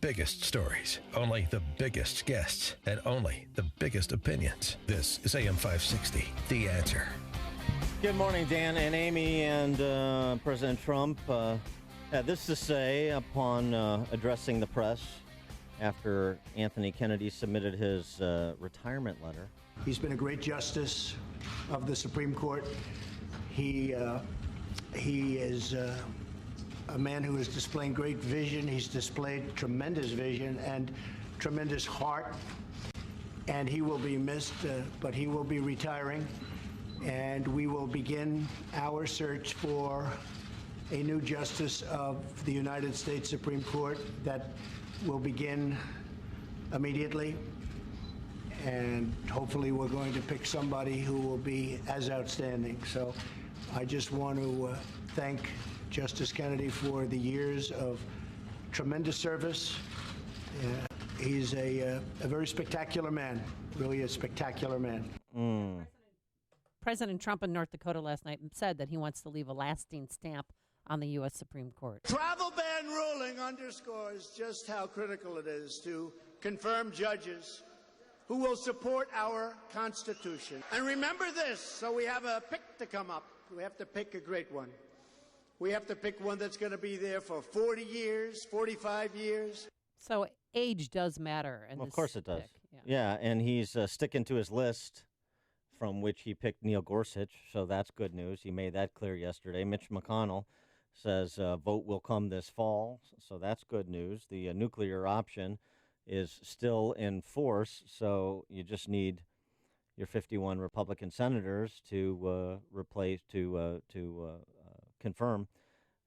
biggest stories, only the biggest guests, and only the biggest opinions. This is AM 560, The Answer. Good morning, Dan and Amy. And President Trump had this to say upon addressing the press after Anthony Kennedy submitted his retirement letter. He's been a great justice of the Supreme Court. He is a man who is displaying great vision. He's displayed tremendous vision and tremendous heart. And he will be missed, but he will be retiring. And we will begin our search for a new justice of the United States Supreme Court that will begin immediately. And hopefully we're going to pick somebody who will be as outstanding. So I just want to thank Justice Kennedy for the years of tremendous service. He's a very spectacular man, really a spectacular man. President Trump in North Dakota last night said that he wants to leave a lasting stamp on the U.S. Supreme Court. Travel ban ruling underscores just how critical it is to confirm judges who will support our Constitution. And remember this, so we have a pick to come up. We have to pick a great one. We have to pick one that's going to be there for 40 years, 45 years. So age does matter. Of course it does. Pick. Yeah, and he's sticking to his list from which he picked Neil Gorsuch, so that's good news. He made that clear yesterday. Mitch McConnell says vote will come this fall, so that's good news. The nuclear option is still in force, so you just need your 51 Republican senators to confirm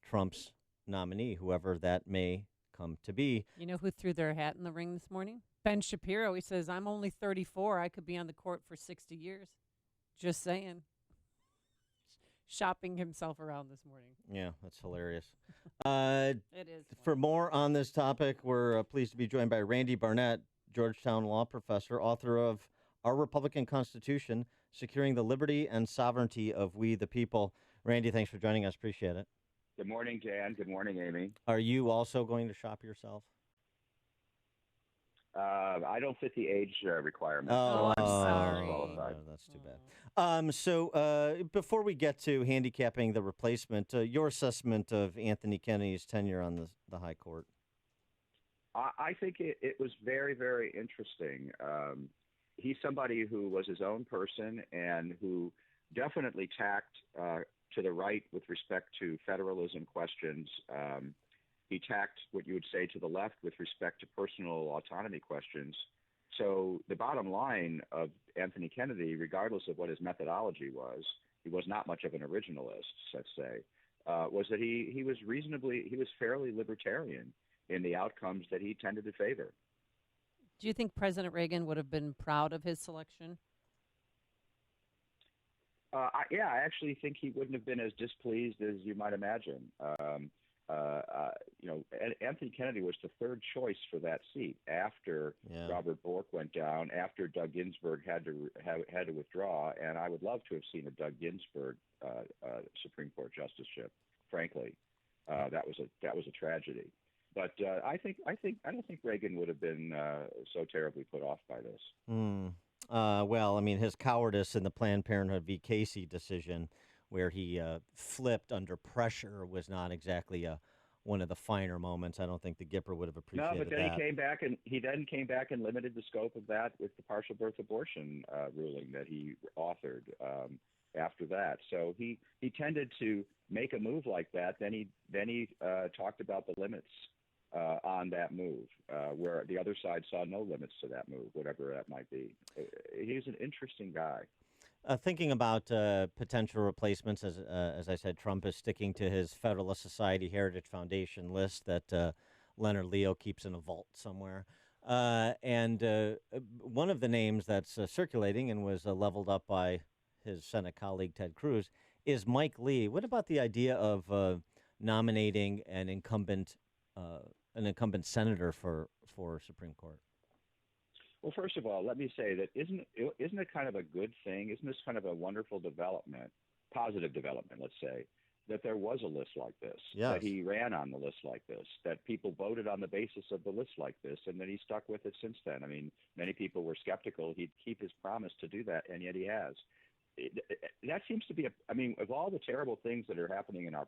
Trump's nominee, whoever that may come to be. You know who threw their hat in the ring this morning? Ben Shapiro. He says, I'm only 34. I could be on the court for 60 years. Just saying. Shopping himself around this morning. Yeah, that's hilarious. It is. For more on this topic, we're pleased to be joined by Randy Barnett, Georgetown law professor, author of Our Republican Constitution, Securing the Liberty and Sovereignty of We the People. Randy, thanks for joining us. Appreciate it. Good morning, Dan. Good morning, Amy. Are you also going to shop yourself? I don't fit the age requirement. Oh, I'm sorry. No, that's too bad. So before we get to handicapping the replacement, your assessment of Anthony Kennedy's tenure on the high court? I think it was very, very interesting. He's somebody who was his own person and who definitely tacked to the right with respect to federalism questions. He tacked what you would say to the left with respect to personal autonomy questions. So the bottom line of Anthony Kennedy, regardless of what his methodology was, he was not much of an originalist, let's say, was that he was fairly libertarian in the outcomes that he tended to favor. Do you think President Reagan would have been proud of his selection? I actually think he wouldn't have been as displeased as you might imagine. Anthony Kennedy was the third choice for that seat after Robert Bork went down, after Doug Ginsburg had to withdraw, and I would love to have seen a Doug Ginsburg Supreme Court justiceship. Frankly, that was a tragedy. But I don't think Reagan would have been so terribly put off by this. Well, I mean, his cowardice in the Planned Parenthood v. Casey decision, where he flipped under pressure, was not exactly one of the finer moments. I don't think the Gipper would have appreciated that. No, but then he came back and limited the scope of that with the partial birth abortion ruling that he authored after that. So he tended to make a move like that. Then he talked about the limits on that move, where the other side saw no limits to that move, whatever that might be. He's an interesting guy. Thinking about potential replacements, as I said, Trump is sticking to his Federalist Society Heritage Foundation list that Leonard Leo keeps in a vault somewhere. And one of the names that's circulating and was leveled up by his Senate colleague Ted Cruz is Mike Lee. What about the idea of nominating an incumbent senator for Supreme Court? Well, first of all, let me say that isn't it kind of a good thing? Isn't this kind of a wonderful development, positive development, let's say, that there was a list like this, Yes. that he ran on the list like this, that people voted on the basis of the list like this, and that he stuck with it since then. I mean, many people were skeptical he'd keep his promise to do that, and yet he has. That seems to be of all the terrible things that are happening in our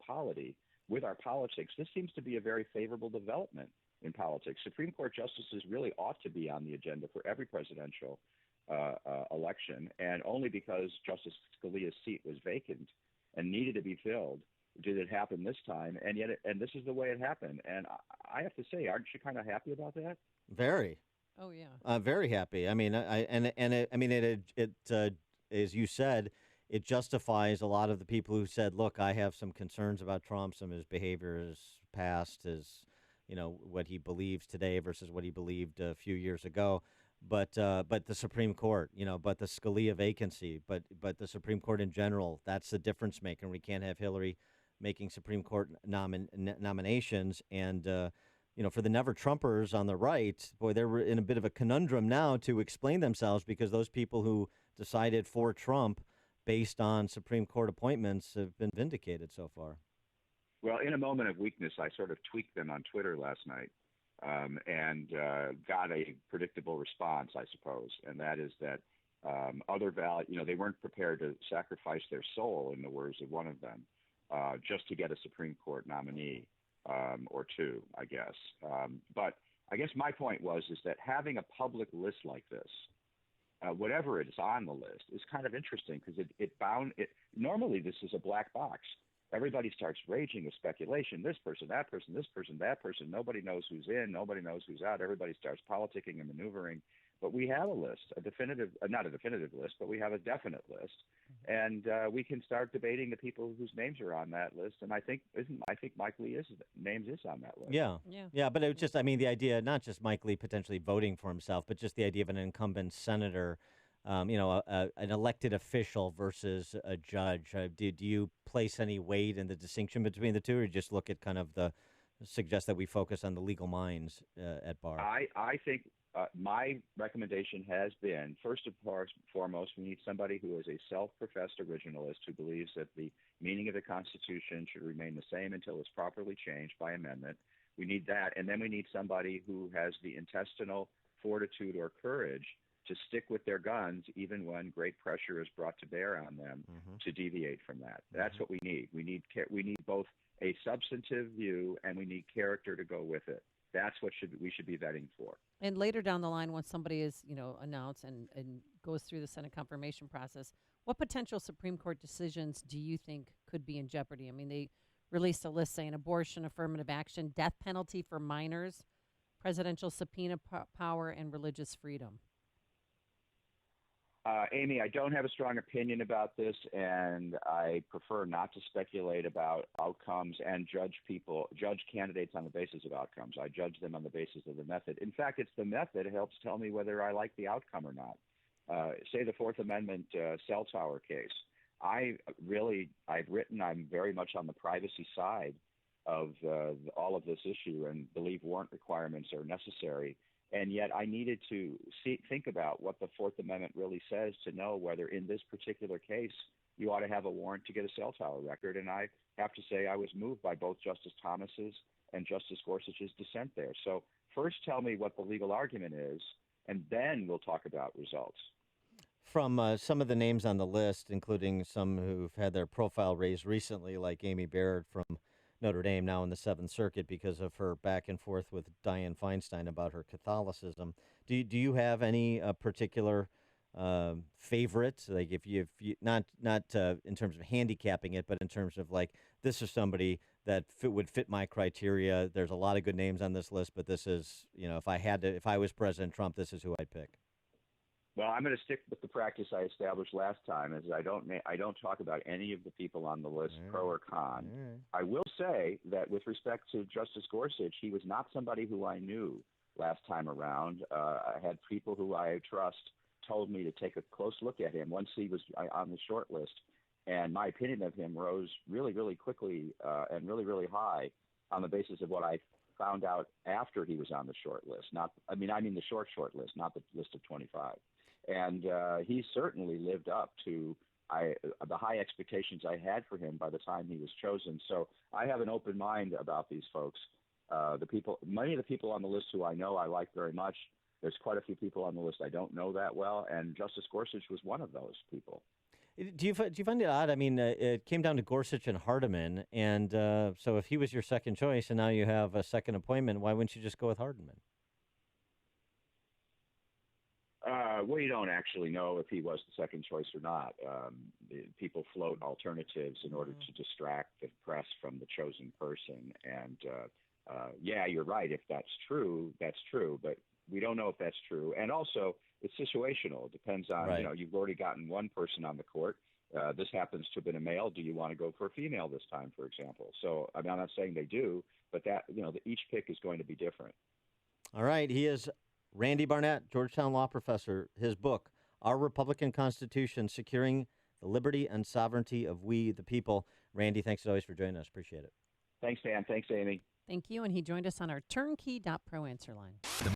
polity, with our politics, this seems to be a very favorable development in politics. Supreme Court justices really ought to be on the agenda for every presidential election, and only because Justice Scalia's seat was vacant and needed to be filled did it happen this time. And yet, and this is the way it happened. And I have to say, aren't you kind of happy about that? Very. Oh yeah. Very happy. I mean, as you said, it justifies a lot of the people who said, "Look, I have some concerns about Trump, some of his behavior, his past, his, what he believes today versus what he believed a few years ago." But the Supreme Court, but the Scalia vacancy, but the Supreme Court in general, that's the difference maker. We can't have Hillary making Supreme Court nominations, and for the never Trumpers on the right, boy, they're in a bit of a conundrum now to explain themselves, because those people who decided for Trump based on Supreme Court appointments have been vindicated so far. Well, in a moment of weakness, I sort of tweaked them on Twitter last night. And got a predictable response, I suppose, and that is that they weren't prepared to sacrifice their soul, in the words of one of them, just to get a Supreme Court nominee or two, I guess. But I guess my point is that having a public list like this, whatever it is on the list, is kind of interesting, because normally this is a black box. Everybody starts raging with speculation. This person, that person, this person, that person. Nobody knows who's in. Nobody knows who's out. Everybody starts politicking and maneuvering. But we have a list, not a definitive list, but we have a definite list. And we can start debating the people whose names are on that list. And I think Mike Lee's names is on that list. Yeah. But it was just, the idea, not just Mike Lee potentially voting for himself, but just the idea of an incumbent senator, an elected official versus a judge. Do you place any weight in the distinction between the two, or just look at kind of suggest that we focus on the legal minds at bar? I think my recommendation has been, first and foremost, we need somebody who is a self-professed originalist who believes that the meaning of the Constitution should remain the same until it's properly changed by amendment. We need that, and then we need somebody who has the intestinal fortitude or courage to stick with their guns even when great pressure is brought to bear on them to deviate from that. That's what we need. We need both a substantive view and we need character to go with it. That's what we should be vetting for. And later down the line, when somebody is, announced and goes through the Senate confirmation process, what potential Supreme Court decisions do you think could be in jeopardy? I mean, they released a list saying abortion, affirmative action, death penalty for minors, presidential subpoena power, and religious freedom. Amy, I don't have a strong opinion about this, and I prefer not to speculate about outcomes and judge candidates on the basis of outcomes. I judge them on the basis of the method. In fact, it's the method that helps tell me whether I like the outcome or not. Say the Fourth Amendment cell tower case. I'm very much on the privacy side of all of this issue and believe warrant requirements are necessary. And yet I needed to think about what the Fourth Amendment really says to know whether in this particular case you ought to have a warrant to get a cell tower record. And I have to say I was moved by both Justice Thomas's and Justice Gorsuch's dissent there. So first tell me what the legal argument is, and then we'll talk about results. From some of the names on the list, including some who've had their profile raised recently, like Amy Baird from Notre Dame, now in the Seventh Circuit because of her back and forth with Dianne Feinstein about her Catholicism. Do you have any particular favorite? Like if you not in terms of handicapping it, but in terms of like, this is somebody that would fit my criteria. There's a lot of good names on this list, but this is, if I was President Trump, this is who I'd pick. Well, I'm going to stick with the practice I established last time, is I don't talk about any of the people on the list, pro or con. I will say that with respect to Justice Gorsuch, he was not somebody who I knew last time around. I had people who I trust told me to take a close look at him once he was on the short list, and my opinion of him rose really, really quickly and really, really high on the basis of what I found out after he was on the short list. I mean the short list, not the list of 25. And he certainly lived up to the high expectations I had for him by the time he was chosen. So I have an open mind about these folks. Many of the people on the list who I know I like very much. There's quite a few people on the list I don't know that well, and Justice Gorsuch was one of those people. Do you find it odd? I mean, it came down to Gorsuch and Hardiman, and so if he was your second choice, and now you have a second appointment, why wouldn't you just go with Hardiman? Well, you don't actually know if he was the second choice or not. People float alternatives in order to distract the press from the chosen person. And yeah, you're right. If that's true, that's true. But we don't know if that's true. And also, it's situational. It depends on, Right. You've already gotten one person on the court. This happens to have been a male. Do you want to go for a female this time, for example? So I'm not saying they do, but each pick is going to be different. All right, he is Randy Barnett, Georgetown law professor. His book, Our Republican Constitution, Securing the Liberty and Sovereignty of We, the People. Randy, thanks as always for joining us. Appreciate it. Thanks, Dan. Thanks, Amy. Thank you. And he joined us on our turnkey.pro answer line.